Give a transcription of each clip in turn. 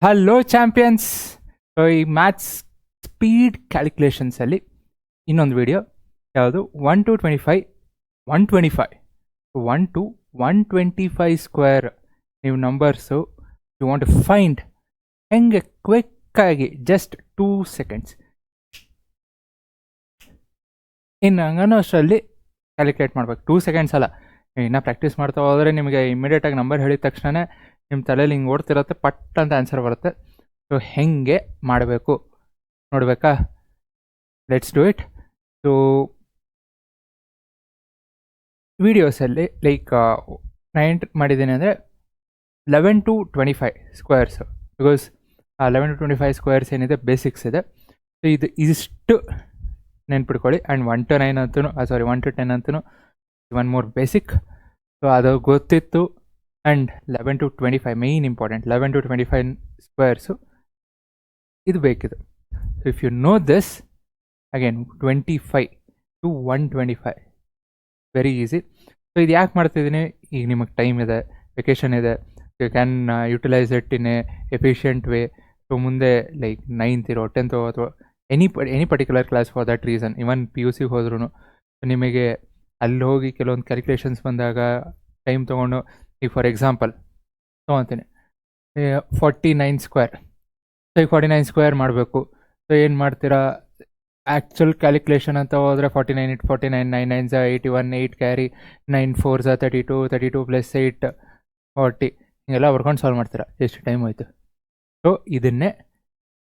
Hello champions. So ಈ maths speed ಕ್ಯಾಲ್ಕುಲೇಷನ್ಸಲ್ಲಿ ಇನ್ನೊಂದು video ಯಾವುದು 1 to 25 125 1 to 125 ಸ್ಕ್ವೇರ್ ನೀವು numbers you want to find ಹೆಂಗೆ ಕ್ವಿಕ್ಕಾಗಿ ಜಸ್ಟ್ 2 ಸೆಕೆಂಡ್ಸ್ ಇನ್ನು ಹಂಗನೋ ಅಷ್ಟರಲ್ಲಿ ಕ್ಯಾಲ್ಕುಲೇಟ್ ಮಾಡ್ಬೇಕು. 2 ಸೆಕೆಂಡ್ಸ್ ಅಲ್ಲ, ಇನ್ನೂ ಪ್ರಾಕ್ಟೀಸ್ ಮಾಡ್ತಾ ಹೋದರೆ ನಿಮಗೆ ಇಮಿಡಿಯೇಟಾಗಿ ನಂಬರ್ ಹೇಳಿದ ತಕ್ಷಣ ನಿಮ್ಮ ತಲೆಯಲ್ಲಿ ಹಿಂಗೆ ಓಡ್ತಿರುತ್ತೆ, ಪಟ್ ಅಂತ ಆನ್ಸರ್ ಬರುತ್ತೆ. ಸೊ ಹೆಂಗೆ ಮಾಡಬೇಕು ನೋಡಬೇಕಾ? Let's do it. ಸೊ ವಿಡಿಯೋಸಲ್ಲಿ ಲೈಕ್ 9 ಮಾಡಿದ್ದೀನಿ ಅಂದರೆ 11 to 25 squares, because 11 to 25 squares ಏನಿದೆ ಬೇಸಿಕ್ಸ್ ಇದೆ. ಸೊ ಇದಿಷ್ಟು ನೆನ್ಪಿಟ್ಕೊಳ್ಳಿ. ಆ್ಯಂಡ್ 1 to 9 ಅಂತೂ 1 to 10 ಅಂತೂ ಒನ್ ಮೋರ್ ಬೇಸಿಕ್. ಸೊ ಅದು ಗೊತ್ತಿತ್ತು. And 11 to 25 main important. 11 to 25 squares ಇದು ಬೇಕಿದೆ. So if you know this again 25 to 125 very easy. So ಇದು ಯಾಕೆ ಮಾಡ್ತಿದ್ದೀನಿ? ಈಗ ನಿಮಗೆ ಟೈಮ್ ಇದೆ, ವೆಕೇಷನ್ ಇದೆ, you can utilise it in a efficient way. So ಮುಂದೆ ಲೈಕ್ 9th ಇರೋ 10th ಅಥವಾ any particular class for that reason, even PUC ಹೋದ್ರೂ ನಿಮಗೆ ಅಲ್ಲಿ ಹೋಗಿ ಕೆಲವೊಂದು ಕ್ಯಾಲ್ಕುಲೇಷನ್ಸ್ ಬಂದಾಗ ಟೈಮ್ ತೊಗೊಂಡು, ಈಗ ಫಾರ್ ಎಕ್ಸಾಂಪಲ್ ತೊಗೊತೀನಿ 49 ಸ್ಕ್ವೇರ್. ಸೊ ಈಗ 49 ಸ್ಕ್ವೇರ್ ಮಾಡಬೇಕು. ಸೊ ಏನು ಮಾಡ್ತೀರಾ? ಆ್ಯಕ್ಚುಲ್ ಕ್ಯಾಲ್ಕುಲೇಷನ್ ಅಂತ ಹೋದರೆ 49 × 49 9 9s 81 8 ಕ್ಯಾರಿ 9 4s 32 32 + 8 40 ಹಿಂಗೆಲ್ಲ ಬರ್ಕೊಂಡು ಸಾಲ್ವ್ ಮಾಡ್ತೀರಾ. ಎಷ್ಟು ಟೈಮ್ ಹೋಯ್ತು? ಸೊ ಇದನ್ನೇ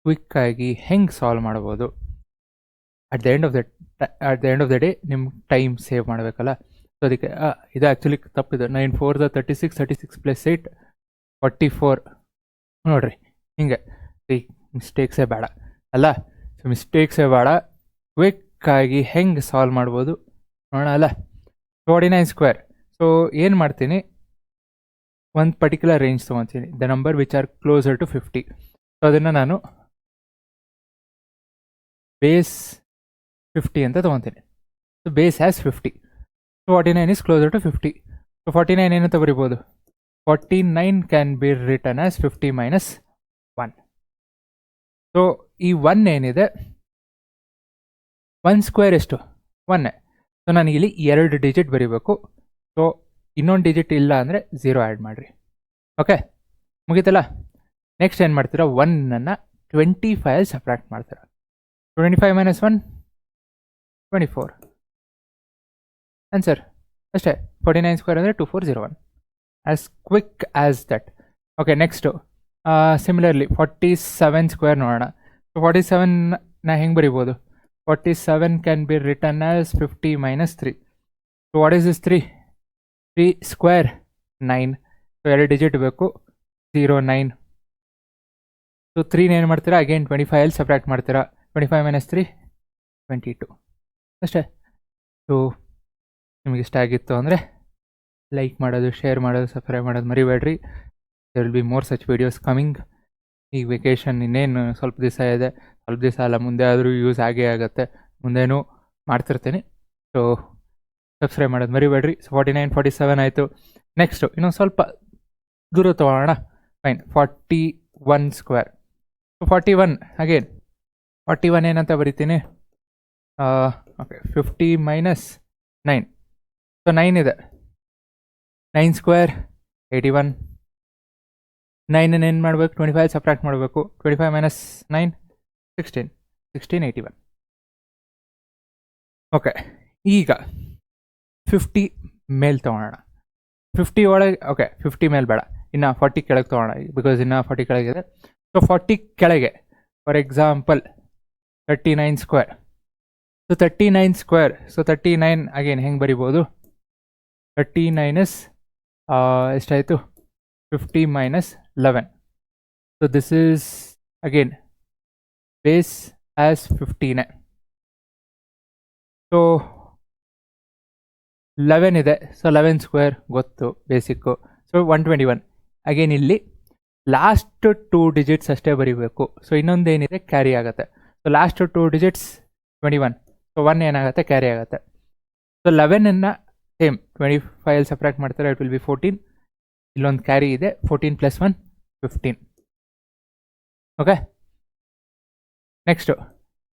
ಕ್ವಿಕ್ಕಾಗಿ ಹೆಂಗೆ ಸಾಲ್ವ್ ಮಾಡ್ಬೋದು? At the end of the day ನಿಮ್ಮ ಟೈಮ್ ಸೇವ್ ಮಾಡಬೇಕಲ್ಲ. ಸೊ ಅದಕ್ಕೆ ಇದು ಆ್ಯಕ್ಚುಲಿ ತಪ್ಪಿದೆ. 9 4s 36 36 + 8 44 ನೋಡಿರಿ. ಹಿಂಗೆ ಈ ಮಿಸ್ಟೇಕ್ಸೇ ಬೇಡ ಅಲ್ಲ. ಸೊ ಮಿಸ್ಟೇಕ್ಸೇ ಬೇಡ, ಕ್ವಿಕ್ಕಾಗಿ ಹೆಂಗೆ ಸಾಲ್ವ್ ಮಾಡ್ಬೋದು ನೋಡೋಣ ಅಲ್ಲ. 49 ಸ್ಕ್ವೇರ್. ಸೊ ಏನು ಮಾಡ್ತೀನಿ, ಒಂದು ಪರ್ಟಿಕ್ಯುಲರ್ ರೇಂಜ್ ತೊಗೊತೀನಿ, the number which are closer to 50. So ಅದನ್ನು ನಾನು ಬೇಸ್ 50 ಅಂತ ತೊಗೊತೀನಿ. So base has 50. So 49 is closer to 50. So 49 ಏನಂತ ಬರಿಬೋದು? 49 can be written as 50 - 1. So ಈ 1 ಏನಿದೆ, 1 ಸ್ಕ್ವೇರ್ ಎಷ್ಟು? 1. ಸೊ ನನಗಿಲ್ಲಿ 2 ಡಿಜಿಟ್ ಬರೀಬೇಕು. ಸೊ ಇನ್ನೊಂದು ಡಿಜಿಟ್ ಇಲ್ಲ ಅಂದರೆ 0 ಆ್ಯಡ್ ಮಾಡಿರಿ. ಓಕೆ, ಮುಗೀತಲ್ಲ. ನೆಕ್ಸ್ಟ್ ಏನು ಮಾಡ್ತೀರಾ? 1ಅನ್ನು 25 ಸಬ್ಟ್ರಾಕ್ಟ್ ಮಾಡ್ತೀರಾ. 25 - 1 24 ಆನ್ಸರ್ ಅಷ್ಟೇ. 49 ಸ್ಕ್ವೇರ್ ಅಂದರೆ 2401. As quick as that. Okay, next similarly 47 square ನೋಡೋಣ. ಸೊ 47ನ ಹೆಂಗೆ ಬರಿಬೋದು? 47 can be written as 50 - 3. So what is this? 3 square 9. So 2 digit ಬೇಕು, 0 9. ಸೊ 3ನ ಏನು ಮಾಡ್ತೀರಾ? ಅಗೇನ್ 25 ಸಬ್ಟ್ರಾಕ್ಟ್ ಮಾಡ್ತೀರಾ. 25 - 3 22 ಅಷ್ಟೇ. ಸೊ ನಿಮಗೆ ಇಷ್ಟ ಆಗಿತ್ತು ಅಂದರೆ ಲೈಕ್ ಮಾಡೋದು, ಶೇರ್ ಮಾಡೋದು, ಸಬ್ಸ್ಕ್ರೈಬ್ ಮಾಡೋದು ಮರಿಬೇಡ್ರಿ. There will be more such videos coming. ಈಗ ವೆಕೇಷನ್ ಇನ್ನೇನು ಸ್ವಲ್ಪ ದಿವಸ ಇದೆ, ಸ್ವಲ್ಪ ದಿವಸ ಅಲ್ಲ, ಮುಂದೆ ಆದರೂ ಯೂಸ್ ಆಗೇ ಆಗುತ್ತೆ, ಮುಂದೇನೂ ಮಾಡ್ತಿರ್ತೀನಿ. ಸೊ ಸಬ್ಸ್ಕ್ರೈಬ್ ಮಾಡೋದು ಮರಿಬೇಡ್ರಿ. ಸೊ 49 47 ಆಯಿತು. ನೆಕ್ಸ್ಟು ಇನ್ನೊಂದು ಸ್ವಲ್ಪ ದೂರ ತೊಗೊಳ್ಳೋಣ. Fine, 41 square. ಸೊ 41 ಅಗೇನ್ 41 ಏನಂತ ಬರಿತೀನಿ? ಓಕೆ, 50 - 9. ಸೊ 9 ಇದೆ. 9 ಸ್ಕ್ವೇರ್ 81. 9 ಏನು ಮಾಡಬೇಕು? 25 ಸಬ್ಟ್ರಾಕ್ಟ್ ಮಾಡಬೇಕು. 25 - 9 16 16 81. ಓಕೆ, ಈಗ 50 ಮೇಲೆ ತೊಗೊಳ್ಳೋಣ. 50 ಒಳಗೆ ಓಕೆ, 50 ಮೇಲೆ ಬೇಡ, ಇನ್ನು 40 ಕೆಳಗೆ ತೊಗೊಳ್ಳೋಣ, ಬಿಕಾಸ್ ಇನ್ನು 40 ಕೆಳಗಿದೆ. ಸೊ 40 ಕೆಳಗೆ for example 39 square. So 39 square. So 39 again ಹೆಂಗೆ ಬರಿಬೋದು? 39 is ಎಷ್ಟಾಯಿತು? 50 - 11. So this is again base as 15. So 11 ಇದೆ. ಸೊ 11 ಸ್ಕ್ವೇರ್ ಗೊತ್ತು, ಬೇಸಿಕ್ಕು. ಸೊ 121. ಅಗೇನ್ ಇಲ್ಲಿ ಲಾಸ್ಟ್ 2 ಡಿಜಿಟ್ಸ್ ಅಷ್ಟೇ ಬರೀಬೇಕು. ಸೊ ಇನ್ನೊಂದೇನಿದೆ, ಕ್ಯಾರಿ ಆಗುತ್ತೆ. So last 2 digits 21. ಸೊ 1 ಏನಾಗುತ್ತೆ? ಕ್ಯಾರಿ ಆಗುತ್ತೆ. ಸೊ 11ಅನ್ನು ಸೇಮ್ 25 ಸಪ್ರೇಟ್ ಮಾಡ್ತಾರೆ, ಇಟ್ ವಿಲ್ ಬಿ 14. ಇಲ್ಲೊಂದು ಕ್ಯಾರಿ ಇದೆ, 14 + 1 15. ಓಕೆ, ನೆಕ್ಸ್ಟು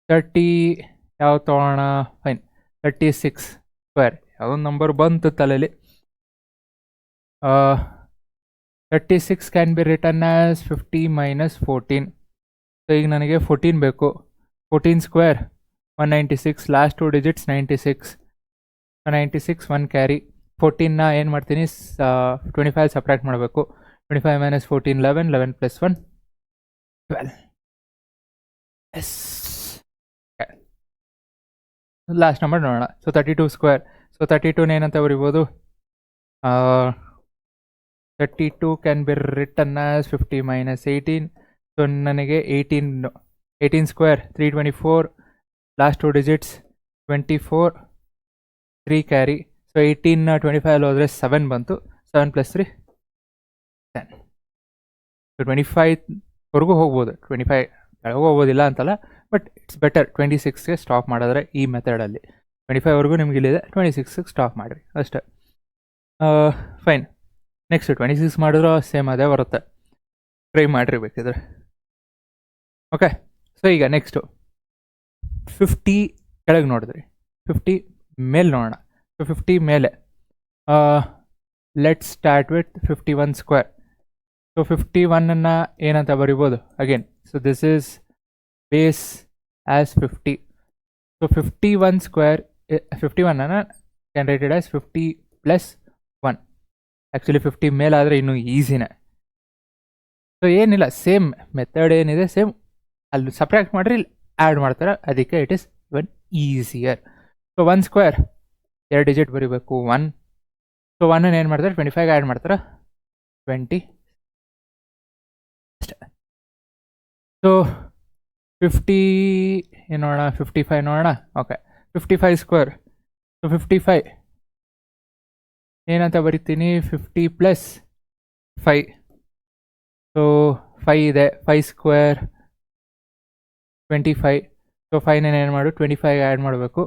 30 ಯಾವ ತೊಗೊಳ್ಳೋಣ? ಫೈನ್, 36 ಸ್ಕ್ವೇರ್ ಯಾವುದೊಂದು ನಂಬರ್ ಬಂತು ತಲೆಯಲ್ಲಿ. 36 can be written as 50 minus 14. So ಈಗ ನನಗೆ 14 ಬೇಕು. 14 ಸ್ಕ್ವೇರ್ 196, ಲಾಸ್ಟ್ 2 ಡಿಜಿಟ್ಸ್ 96. 96 1 ಕ್ಯಾರಿ. 14ನ ಏನು ಮಾಡ್ತೀನಿ, 25 ಸಪ್ರೇಟ್ ಮಾಡಬೇಕು. 25 minus 14 11, 11 plus 1 12. Yes, last number ನೋಡೋಣ. So 32 square. ಸೊ 32ನ ಏನಂತ ಬರಿಬೋದು? 32 can be written as 50 minus 18. So ನನಗೆ 18 square 324, last 2 digits 24, 3 carry. So 18 25 ಹೋದರೆ 7 ಬಂತು. 7 ಪ್ಲಸ್ 3 10. ಸೊ 25ವರೆಗೂ ಹೋಗ್ಬೋದು. 25 ಕೆಳಗೂ ಹೋಗೋದಿಲ್ಲ ಅಂತಲ್ಲ, ಬಟ್ ಇಟ್ಸ್ ಬೆಟರ್ 26ಗೆ ಸ್ಟಾಪ್ ಮಾಡಿದ್ರೆ ಈ ಮೆಥಡಲ್ಲಿ. 25ವರೆಗೂ ನಿಮ್ಗೆ ಇಲ್ಲಿದೆ, 26ಗೆ ಸ್ಟಾಪ್ ಮಾಡಿರಿ ಅಷ್ಟೇ. ಫೈನ್, ನೆಕ್ಸ್ಟ್ 26 ಮಾಡಿದ್ರು ಸೇಮ್ ಅದೇ ಬರುತ್ತೆ, ಟ್ರೈ ಮಾಡಿರಿ ಬೇಕಿದ್ರೆ. ಓಕೆ, ಸೊ ಈಗ ನೆಕ್ಸ್ಟು 50 ಕೆಳಗೆ ನೋಡಿದ್ರಿ, 50 ಮೇಲೆ ನೋಡೋಣ. ಸೊ 50 ಮೇಲೆ let's start with 51 square. So 51ಅನ್ನು ಏನಂತ ಬರಿಬೋದು? Again, so this is base as 50. So 51 square 51ಅನ್ನು can writed as 50 plus 1. Actually 50 ಮೇಲಾದರೆ ಇನ್ನೂ ಈಸಿನೇ. ಸೊ ಏನಿಲ್ಲ, ಸೇಮ್ ಮೆಥಡ್ ಏನಿದೆ ಸೇಮ್, ಅಲ್ಲಿ ಸಪ್ರೇಟ್ ಮಾಡಿರಿ, ಇಲ್ಲಿ ಆ್ಯಡ್ ಮಾಡ್ತಾರೆ, ಅದಕ್ಕೆ it is even easier. So 1 square 2 digit ಬರೀಬೇಕು 1. ಸೊ 1ಅನ್ನು ಏನು ಮಾಡ್ತಾರೆ, 25 ಆ್ಯಡ್ ಮಾಡ್ತಾರೆ 20 ಅಷ್ಟೇ. ಸೊ 50 ಏನು ನೋಡೋಣ, 55 ನೋಡೋಣ. Okay, 55 square. ಸೊ 55 ಏನಂತ ಬರಿತೀನಿ, 50 ಪ್ಲಸ್ 5. ಸೊ 5 ಇದೆ, 5 ಸ್ಕ್ವೇರ್ 25. ಸೊ 5ನ ಏನು ಮಾಡು, 25 ಆ್ಯಡ್ ಮಾಡಬೇಕು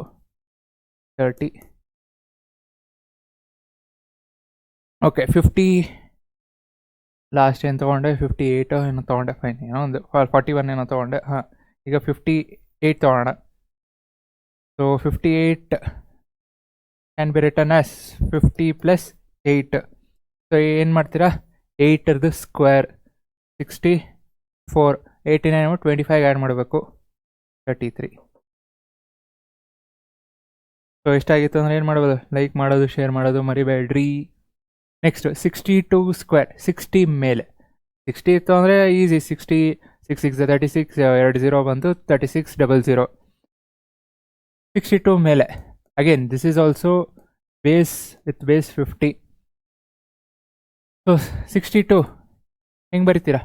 30. ಓಕೆ, 50 ಲಾಸ್ಟ್ ಏನು ತೊಗೊಂಡೆ, 58 ಏನೋ ತೊಗೊಂಡೆ. ಫೈನ್, ಏನೋ ಒಂದು 41 ಏನೋ ತೊಗೊಂಡೆ. ಹಾಂ, ಈಗ 58 ತೊಗೊಳ್ಳೋಣ. So 58 can be written as 50 plus 8. So ಏನು ಮಾಡ್ತೀರಾ, 8ರದ್ದು ಸ್ಕ್ವೇರ್ 64. 89 25 ಆ್ಯಡ್ ಮಾಡಬೇಕು 33. ಸೊ ಎಷ್ಟಾಗಿತ್ತು ಅಂದರೆ ಏನು ಮಾಡ್ಬೋದು, ಲೈಕ್ ಮಾಡೋದು, ಶೇರ್ ಮಾಡೋದು ಮರಿಬೇಡ್ರಿ. ನೆಕ್ಸ್ಟ್ 62 ಸ್ಕ್ವೇರ್, 60 ಮೇಲೆ. 60 ಇತ್ತು ಅಂದರೆ ಈಸಿ, 60 6 6 36, 2 0 ಬಂತು 36 00. 62 ಮೇಲೆ again this is also base with base 50. So 62 ಹೆಂಗೆ ಬರಿತೀರಾ,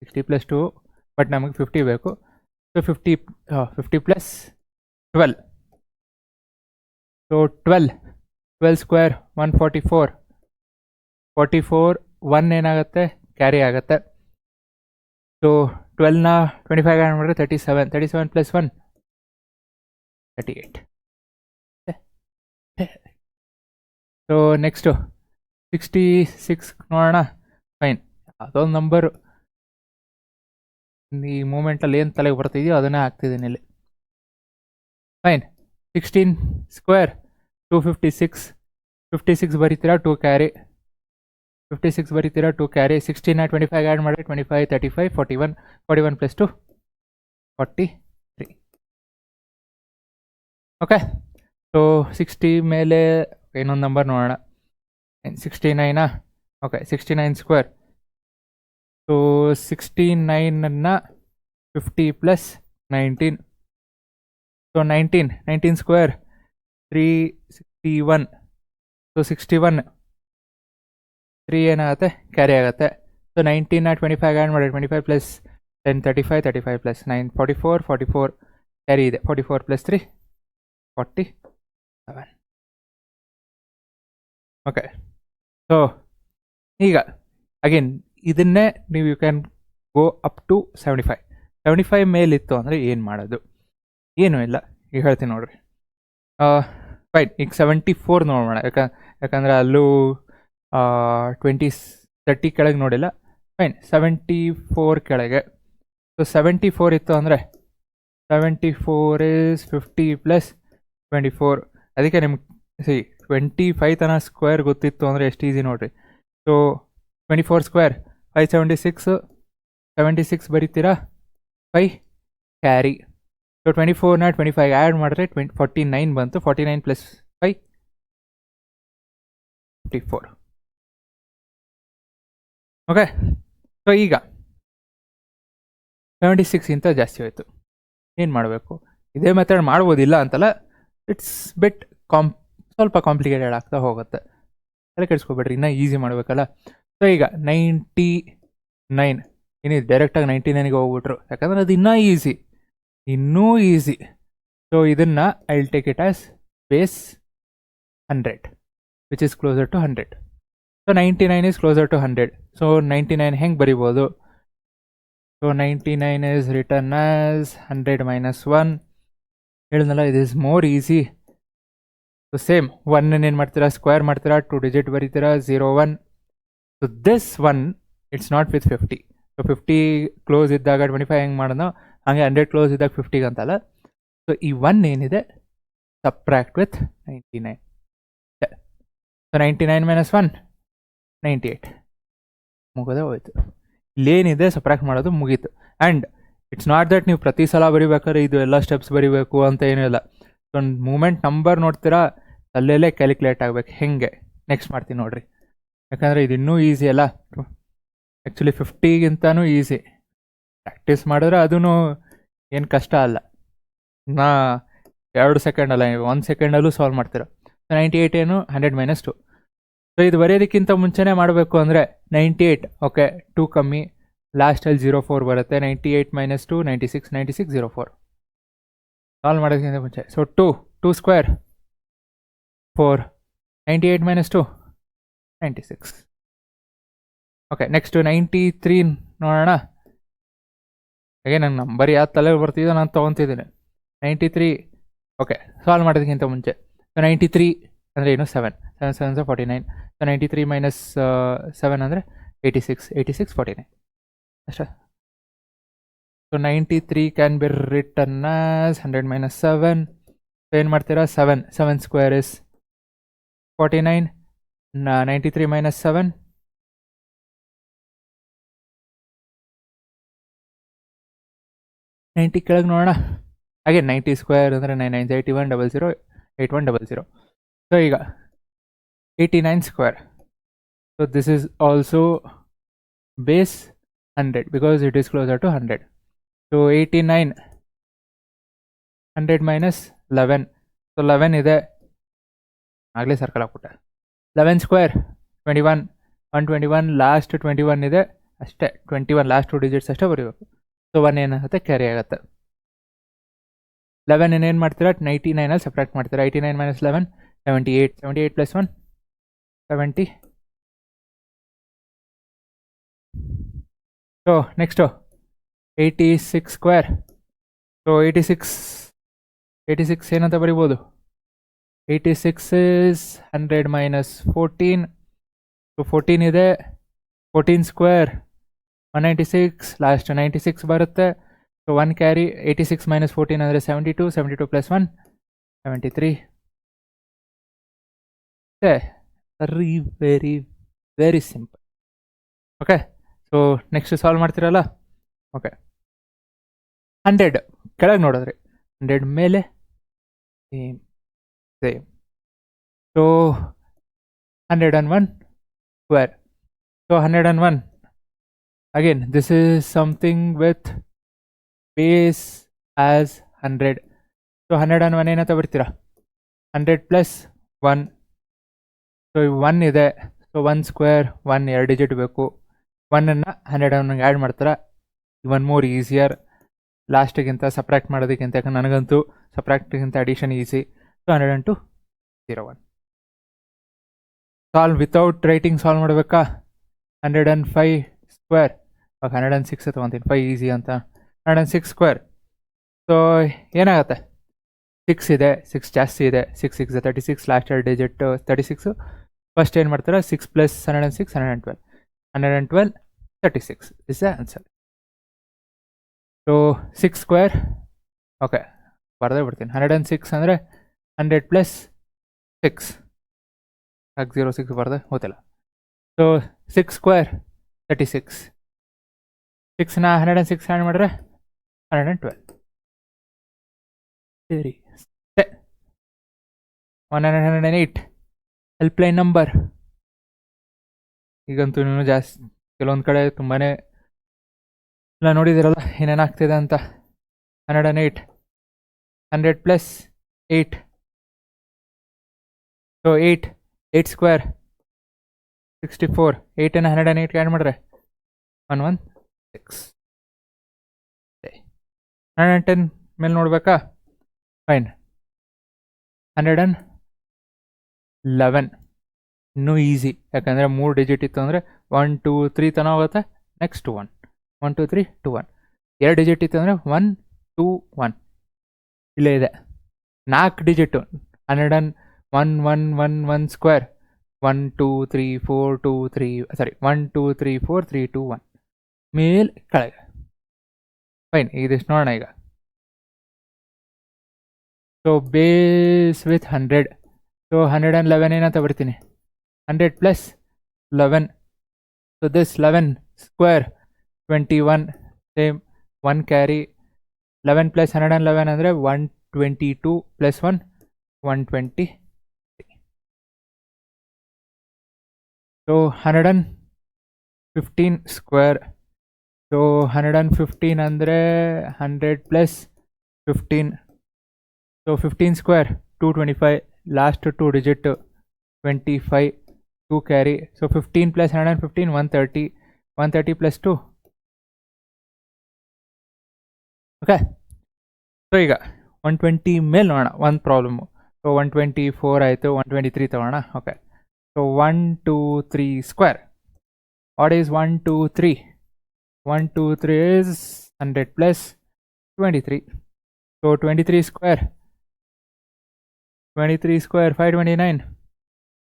60 ಪ್ಲಸ್ 2, ಬಟ್ ನಮಗೆ 50 ಬೇಕು. So 50 plus 12. So 12 square 144. 44 1 ಏನಾಗುತ್ತೆ, ಕ್ಯಾರಿ ಆಗುತ್ತೆ. ಸೊ 12ನ 25 ಆ್ಯಡ್ ಮಾಡಿದ್ರೆ 37. 37 ಪ್ಲಸ್ 1 38. ಸೊ ನೆಕ್ಸ್ಟು 66 ನೋಡೋಣ. ಫೈನ್, ಅದೊಂದು ನಂಬರು ಈ ಮೂಮೆಂಟಲ್ಲಿ ಏನು ತಲೆಗೆ ಬರ್ತಿದೆಯೋ ಅದನ್ನೇ ಹಾಕ್ತಿದ್ದೀನಿ ಇಲ್ಲಿ. Fine, 16 square 256. 56 ಬರೀತೀರಾ 2 ಕ್ಯಾರಿ. 56 ಬರೀತೀರಾ 2 ಕ್ಯಾರಿ. 16ನ 25 ಆ್ಯಡ್ ಮಾಡಿ 25 35 41. 41 ಪ್ಲಸ್ 2 43. ಓಕೆ, ಸೊ 60 ಮೇಲೆ ಇನ್ನೊಂದು ನಂಬರ್ ನೋಡೋಣ. 69. Okay, 69 square. ಸೊ 69ಅನ್ನು 50 ಪ್ಲಸ್ 19. So 19 square 361. ಸೊ 61 3 ಏನಾಗುತ್ತೆ, ಕ್ಯಾರಿ ಆಗುತ್ತೆ. ಸೊ 19ನ 25 ಆ್ಯಡ್ ಮಾಡಿ 25 ಪ್ಲಸ್ 10 35 35 ಪ್ಲಸ್ 9 44 ಕ್ಯಾರಿ ಇದೆ. 44 ಪ್ಲಸ್ 3 47. ಓಕೆ, ಸೊ ಈಗ ಅಗೇನ್ ಇದನ್ನೇ ನೀವು you can go up to 75. 75 ಮೇಲಿತ್ತು ಅಂದರೆ ಏನು ಮಾಡೋದು, ಏನೂ ಇಲ್ಲ, ಈಗ ಹೇಳ್ತೀನಿ ನೋಡ್ರಿ. ಫೈನ್, ಈಗ 74 ನೋಡೋಣ. ಯಾಕಂದರೆ ಅಲ್ಲೂ 30 ಕೆಳಗೆ ನೋಡಿಲ್ಲ. ಫೈನ್ 74 ಕೆಳಗೆ. ಸೊ 74 ಇತ್ತು ಅಂದರೆ 74 is 50 ಪ್ಲಸ್ 24. ಅದಕ್ಕೆ ನಿಮ್ಗೆ 25 ತನಕ ಸ್ಕ್ವೇರ್ ಗೊತ್ತಿತ್ತು ಅಂದರೆ ಎಷ್ಟು ಈಸಿ ನೋಡಿರಿ. ಸೊ 24 ಸ್ಕ್ವೇರ್ 576, 76 ಬರೀತೀರಾ 5 ಕ್ಯಾರಿ. ಸೊ 24ನ 25 ಆ್ಯಡ್ ಮಾಡಿದ್ರೆ 49 ಬಂತು. 49 ಪ್ಲಸ್ 5 54. ಓಕೆ, ಸೊ ಈಗ 76 ಜಾಸ್ತಿ ಹೋಯಿತು. ಏನು ಮಾಡಬೇಕು? ಇದೇ ಮೆಥಡ್ ಮಾಡ್ಬೋದಿಲ್ಲ ಅಂತಲ್ಲ, ಇಟ್ಸ್ ಬಿಟ್ ಸ್ವಲ್ಪ ಕಾಂಪ್ಲಿಕೇಟೆಡ್ ಆಗ್ತಾ ಹೋಗುತ್ತೆ. ಎಲ್ಲ ಕೆಡಿಸ್ಕೊಬೇಡ್ರಿ, ಇನ್ನೂ ಈಸಿ ಮಾಡಬೇಕಲ್ಲ. ಸೊ ಈಗ 99 ಏನಿದೆ ಡೈರೆಕ್ಟಾಗಿ 99ಗೆ ಹೋಗ್ಬಿಟ್ರು, ಯಾಕಂದರೆ ಅದು ಇನ್ನೂ ಈಸಿ. ಸೊ ಇದನ್ನು I will take it as base 100 which is closer to 100. So 99 is closer to 100. So 99 ಹೆಂಗೆ ಬರಿಬೋದು? So 99 is written as 100 minus 1. ಹೇಳಿದ್ನಲ್ಲ, it is more easy. So same 1 ಏನು ಮಾಡ್ತೀರಾ, ಸ್ಕ್ವೇರ್ ಮಾಡ್ತೀರಾ, 2 ಡಿಜಿಟ್ ಬರೀತೀರಾ, 0 1. So this 1 it's not with 50. So 50 close ಇದ್ದಾಗ 25 ಹೆಂಗೆ ಮಾಡೋದು, ಹಾಗೆ 100 ಕ್ಲೋಸ್ ಇದ್ದಾಗ 50 ಅಂತಲ್ಲ. ಸೊ ಈ 1 ಏನಿದೆ ಸಬ್ಟ್ರಾಕ್ಟ್ ವಿತ್ 99. So 99 minus 1 98. ಮುಗೋದೇ ಹೋಯ್ತು. ಇಲ್ಲೇನಿದೆ ಸಬ್ಟ್ರಾಕ್ಟ್ ಮಾಡೋದು ಮುಗೀತು. ಆ್ಯಂಡ್ ಇಟ್ಸ್ ನಾಟ್ ದಟ್ ನೀವು ಪ್ರತಿ ಸಲ ಬರಿಬೇಕಾದ್ರೆ ಇದು ಎಲ್ಲ ಸ್ಟೆಪ್ಸ್ ಬರಿಬೇಕು ಅಂತ ಏನೂ ಇಲ್ಲ. ಸೊ ಒಂದು ಮೂಮೆಂಟ್ ನಂಬರ್ ನೋಡ್ತೀರಾ, ಅಲ್ಲೆಲ್ಲೇ ಕ್ಯಾಲ್ಕುಲೇಟ್ ಆಗಬೇಕು. ಹೆಂಗೆ ನೆಕ್ಸ್ಟ್ ಮಾಡ್ತೀನಿ ನೋಡಿರಿ, ಯಾಕಂದರೆ ಇದು ಇನ್ನೂ ಈಸಿ ಅಲ್ಲ. Actually 50ಗಿಂತನೂ easy. ಪ್ರಾಕ್ಟೀಸ್ ಮಾಡಿದ್ರೆ ಅದೂ ಏನು ಕಷ್ಟ ಅಲ್ಲ. 2 ಸೆಕೆಂಡ್ ಅಲ್ಲ, 1 ಸೆಕೆಂಡಲ್ಲೂ ಸಾಲ್ವ್ ಮಾಡ್ತೀರ. 98 ಏನು 100 minus 2. ಸೊ ಇದು ಬರೆಯೋದಕ್ಕಿಂತ ಮುಂಚೆನೇ ಮಾಡಬೇಕು ಅಂದರೆ 98 ಓಕೆ 2 ಕಮ್ಮಿ, ಲಾಸ್ಟಲ್ಲಿ 04 ಬರುತ್ತೆ. 98 minus 2 96, 96 04 ಸಾಲ್ವ್ ಮಾಡೋದಕ್ಕಿಂತ ಮುಂಚೆ. So 2 square 4, 98 minus 2 96. Okay, next 93 ನೋಡೋಣ. ಹಾಗೆ ನಂಗೆ ನಂಬರ್ ಯಾವ ತಲೆ ಬರ್ತಿದ್ದೋ ನಾನು ತೊಗೊತಿದ್ದೀನಿ. 93 ಓಕೆ, ಸಾಲ್ವ್ ಮಾಡೋದಕ್ಕಿಂತ ಮುಂಚೆ. ಸೊ 93 ಅಂದರೆ ಏನು 7 7 49. ಸೊ 93 minus 7 ಅಂದರೆ 86, 86 49 ಅಷ್ಟೇ. So 93 can be return as 100 minus 7. So ಏನು ಮಾಡ್ತೀರಾ, 7 ಸ್ಕ್ವೇರ್ ಇಸ್ 49. 93 minus 7 90 ಕೆಳಗೆ ನೋಡೋಣ. ಹಾಗೆ 90 ಸ್ಕ್ವೇರ್ ಅಂದರೆ 9 9 81 00 81 00. ಸೊ ಈಗ 89 square. So this is also base 100 because it is closer to 100. So 89 100 minus 11. So 11 ಇದೆ, ಆಗಲೇ ಸರ್ಕಲ್ ಹಾಕ್ಬಿಟ್ಟೆ. 11 ಸ್ಕ್ವೇರ್ 21, 121 ಲಾಸ್ಟ್ 21 ಇದೆ ಅಷ್ಟೇ. 21 ಲಾಸ್ಟ್ 2 ಡಿಜಿಟ್ಸ್ ಅಷ್ಟೇ ಬರೀಬೇಕು. ಸೊ 1 ಏನಾಗುತ್ತೆ, ಕ್ಯಾರಿ ಆಗುತ್ತೆ. 11 ಏನು ಮಾಡ್ತೀರಾ, 99ಅಲ್ಲಿ ಸಪ್ರೇಟ್ ಮಾಡ್ತೀರಾ. 89 minus 11 78, 78 plus 1 70. So next 86 square. So 86 ಏನಂತ ಬರಿಬೋದು, 86 is 100 minus 14. ಸೊ 14 ಇದೆ, 14 ಸ್ಕ್ವೇರ್ 196, ಲಾಸ್ಟ್ 96 ಬರುತ್ತೆ. So 1 carry. 86 minus 14 ಅಂದರೆ 72, 72 plus 1 73. Very very very simple. Okay, so next solve ಮಾಡ್ತೀರಲ್ಲ. ಓಕೆ, 100 ಕೆಳಗೆ ನೋಡಿದ್ರಿ, 100 ಮೇಲೆ same. So 101 square. So 101 again this is something with base as 100. So 101 ಏನಂತ ಬರ್ತೀರಾ, 100 plus 1. ಸೊ 1 ಇದೆ. ಸೊ 1 ಸ್ಕ್ವೇರ್ 1 2 ಡಿಜಿಟ್ ಬೇಕು. 1ಅನ್ನು 101ಗೆ ಆ್ಯಡ್ ಮಾಡ್ತಾರೆ. ಇವನ್ ಮೋರ್ ಈಸಿಯರ್ ಲಾಸ್ಟಿಗಿಂತ ಸಪ್ರಾಕ್ಟ್ ಮಾಡೋದಕ್ಕಿಂತ. ಯಾಕಂದ್ರೆ ನನಗಂತೂ ಸಪ್ರಾಕ್ಟಿಗಿಂತ addition easy. So 102 01 solve without writing solve ಮಾಡಬೇಕಾ. 105 ಸ್ಕ್ವೇರ್. ಇವಾಗ 106 ತೊಗೊತೀನಿ, 5 ಈಸಿ ಅಂತ. 106 ಸ್ಕ್ವೇರ್. ಸೊ ಏನಾಗುತ್ತೆ, 6 ಇದೆ, 6 ಜಾಸ್ತಿ ಇದೆ. 6 6 36, ಲಾಸ್ಟ್ 2 ಡಿಜಿಟ್ 36. ಫಸ್ಟ್ ಏನು ಮಾಡ್ತಾರೆ, 6 plus 106 112. 36 is the answer. So 6 square, okay, ಬರ್ದೇ ಬಿಡ್ತೀನಿ. 106 ಅಂದರೆ 100 ಪ್ಲಸ್ 6, 06 ಬರ್ದೆ ಗೊತ್ತಿಲ್ಲ. ಸೊ 6 ಸ್ಕ್ವೇರ್ 36, 6ನ 106 ಆ್ಯಡ್ ಮಾಡಿದ್ರೆ 112. ಸರಿ, 108 ಹೆಲ್ಪ್ಲೈನ್ ನಂಬರ್. ಈಗಂತೂ ಇನ್ನೂ ಜಾಸ್ತಿ, ಕೆಲವೊಂದು ಕಡೆ ತುಂಬಾ ಎಲ್ಲ ನೋಡಿದಿರಲ್ಲ ಏನೇನಾಗ್ತಿದೆ ಅಂತ. 108, 100 ಪ್ಲಸ್ 8, ಸೊ 8 ಸ್ಕ್ವೇರ್ 64, 8ನ 108 ಆ್ಯಡ್ ಮಾಡಿದ್ರೆ 116. 110 ಮೇಲೆ ನೋಡ್ಬೇಕಾ? ಫೈನ್. 111 ಇನ್ನೂ ಈಸಿ, ಯಾಕಂದರೆ 3 ಡಿಜಿಟ್ ಇತ್ತು ಅಂದರೆ 1 2 3 ತನಕ ಹೋಗುತ್ತೆ. ನೆಕ್ಸ್ಟ್ 1 1 2 3 2 1. 2 ಡಿಜಿಟ್ ಇತ್ತು ಅಂದರೆ 1 2 1 ಇಲ್ಲೇ ಇದೆ. 4 ಡಿಜಿಟು 111 ಸ್ಕ್ವೇರ್ 1 2 3 4 2 3 ಸಾರಿ 1 2 3 4 3 2 1 ಮೇಲೆ ಕೆಳಗೆ. ಫೈನ್, ಇದಿಷ್ಟು ನೋಡೋಣ ಈಗ. ಸೊ ಬೇಸ್ ವಿತ್ 100, ಸೊ 111 ಏನಂತ ಬರ್ತೀನಿ, 100 plus 11, so this 11 square 21, same 1 carry. 11 plus 111 ಅಂದರೆ 122 ಪ್ಲಸ್ 1 120. ಸೊ 115 ಸ್ಕ್ವೇರ್, ಸೊ 115 ಅಂದರೆ 100 plus 15, so 15 square 225, last 2 digit 25, 2 carry. So 15 plus 115 130, 130 plus 2. Okay, so ಈಗ 120 ಮೇಲೆ ನೋಡೋಣ. ಒಂದು ಪ್ರಾಬ್ಲಮ್ಮು. ಸೊ 124 ಆಯಿತು, 123 ತೊಗೊಳ್ಳೋಣ. Okay, so 1 2 3 square. What is 1 2 3? 1 2 3 is 100 plus 23. So 23 square 529.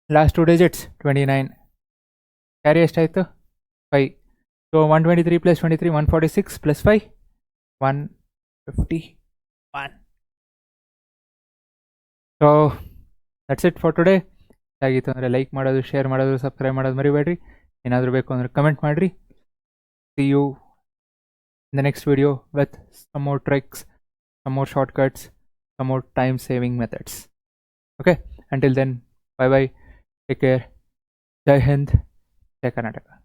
Last 2 digits 29. Carry ಎಷ್ಟಾಯಿತು? 5. So 123 plus 23 146 plus 5 151. So that's it for today. ಆಗಿತ್ತು ಅಂದರೆ like ಮಾಡೋದು, ಶೇರ್ ಮಾಡೋದು, ಸಬ್ಸ್ಕ್ರೈಬ್ ಮಾಡೋದು ಮರಿಬೇಡ್ರಿ. ಏನಾದರೂ ಬೇಕು ಅಂದರೆ ಕಮೆಂಟ್ ಮಾಡಿರಿ. See you in the next video with some more tricks, some more shortcuts, some more time saving methods. Okay, until then, bye bye, take care, Jai Hind, Jai Karnataka.